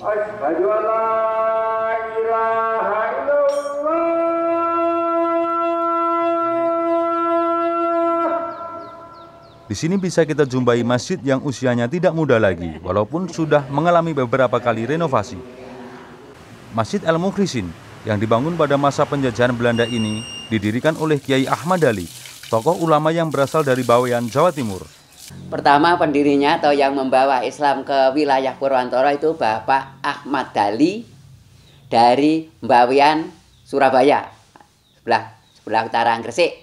Asyhadu an la ilaha illallah. Di sini bisa kita jumpai masjid yang usianya tidak muda lagi, walaupun sudah mengalami beberapa kali renovasi. Masjid Al-Mukhlisin yang dibangun pada masa penjajahan Belanda ini didirikan oleh Kiai Ahmad Dali, tokoh ulama yang berasal dari Bawean, Jawa Timur. Pertama pendirinya atau yang membawa Islam ke wilayah Purwantoro itu Bapak Ahmad Dali dari Bawean, Surabaya, sebelah utara Gresik.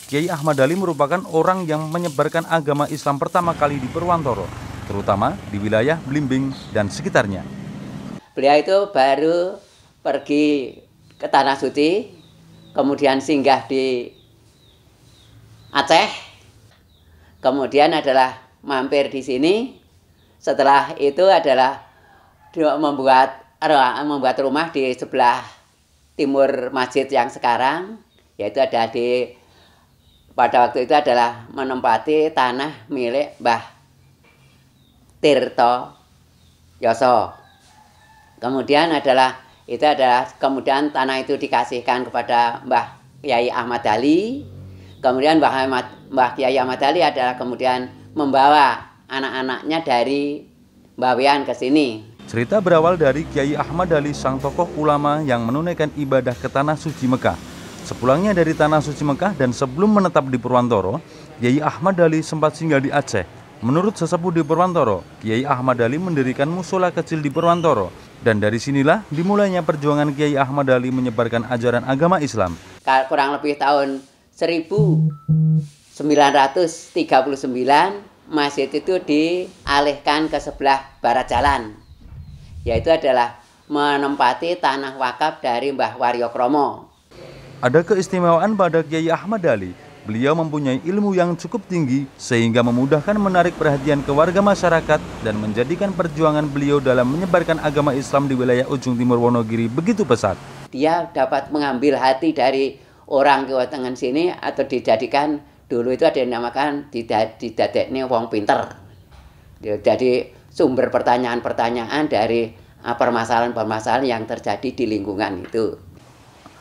Kiai Ahmad Dali merupakan orang yang menyebarkan agama Islam pertama kali di Purwantoro, terutama di wilayah Blimbing dan sekitarnya. Beliau itu baru pergi ke Tanah Suci, kemudian singgah di Aceh, kemudian adalah mampir di sini. Setelah itu adalah membuat rumah di sebelah timur masjid yang sekarang, yaitu ada pada waktu itu adalah menempati tanah milik Mbah Tirto Yoso. Kemudian kemudian tanah itu dikasihkan kepada Mbah Kiai Ahmad Dali. Kemudian Mbah Kiai Ahmad Dali adalah kemudian membawa anak-anaknya dari Bawean ke sini. Cerita berawal dari Kiai Ahmad Dali, sang tokoh ulama yang menunaikan ibadah ke Tanah Suci Mekah. Sepulangnya dari Tanah Suci Mekah dan sebelum menetap di Purwantoro, Kiai Ahmad Dali sempat singgah di Aceh. Menurut sesepuh di Purwantoro, Kiai Ahmad Dali mendirikan musola kecil di Purwantoro. Dan dari sinilah dimulainya perjuangan Kiai Ahmad Dali menyebarkan ajaran agama Islam. Kurang lebih tahun 1939, masjid itu dialihkan ke sebelah barat jalan, yaitu adalah menempati tanah wakaf dari Mbah Waryokromo. Ada keistimewaan pada Kiai Ahmad Dali, beliau mempunyai ilmu yang cukup tinggi sehingga memudahkan menarik perhatian ke warga masyarakat dan menjadikan perjuangan beliau dalam menyebarkan agama Islam di wilayah ujung timur Wonogiri begitu pesat. Dia dapat mengambil hati dari orang Jawa Tengah sini, atau dijadikan dulu itu ada yang dinamakan didadekne wong pinter. Jadi sumber pertanyaan-pertanyaan dari permasalahan-permasalahan yang terjadi di lingkungan itu.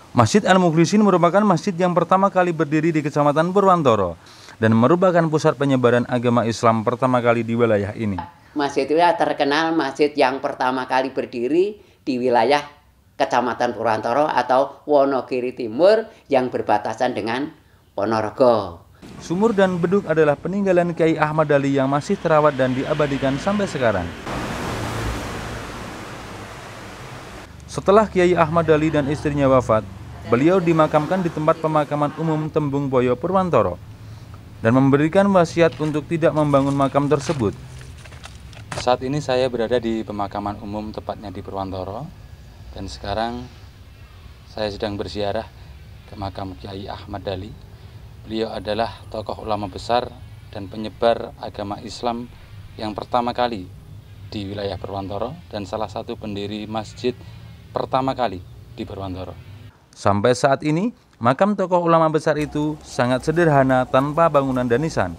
Masjid Al-Mukhlisin merupakan masjid yang pertama kali berdiri di Kecamatan Purwantoro dan merupakan pusat penyebaran agama Islam pertama kali di wilayah ini. Masjid itu terkenal masjid yang pertama kali berdiri di wilayah Kecamatan Purwantoro atau Wonogiri Timur yang berbatasan dengan Ponorogo. Sumur dan beduk adalah peninggalan Kiai Ahmad Dali yang masih terawat dan diabadikan sampai sekarang. Setelah Kiai Ahmad Dali dan istrinya wafat, beliau dimakamkan di tempat pemakaman umum Tembung Boyo, Purwantoro, dan memberikan wasiat untuk tidak membangun makam tersebut. Saat ini saya berada di pemakaman umum, tepatnya di Purwantoro, dan sekarang saya sedang berziarah ke makam Kiai Ahmad Dali. Beliau adalah tokoh ulama besar dan penyebar agama Islam yang pertama kali di wilayah Purwantoro dan salah satu pendiri masjid pertama kali di Purwantoro. Sampai saat ini, makam tokoh ulama besar itu sangat sederhana tanpa bangunan dan nisan.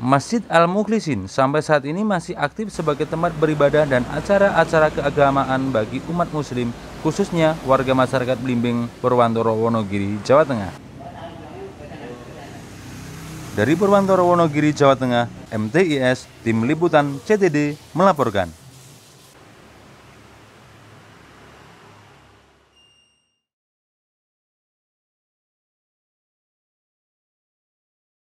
Masjid Al-Mukhlisin sampai saat ini masih aktif sebagai tempat beribadah dan acara-acara keagamaan bagi umat muslim, khususnya warga masyarakat Blimbing, Purwantoro, Wonogiri, Jawa Tengah. Dari Purwantoro, Wonogiri, Jawa Tengah, MTIS, Tim Liputan CTD melaporkan.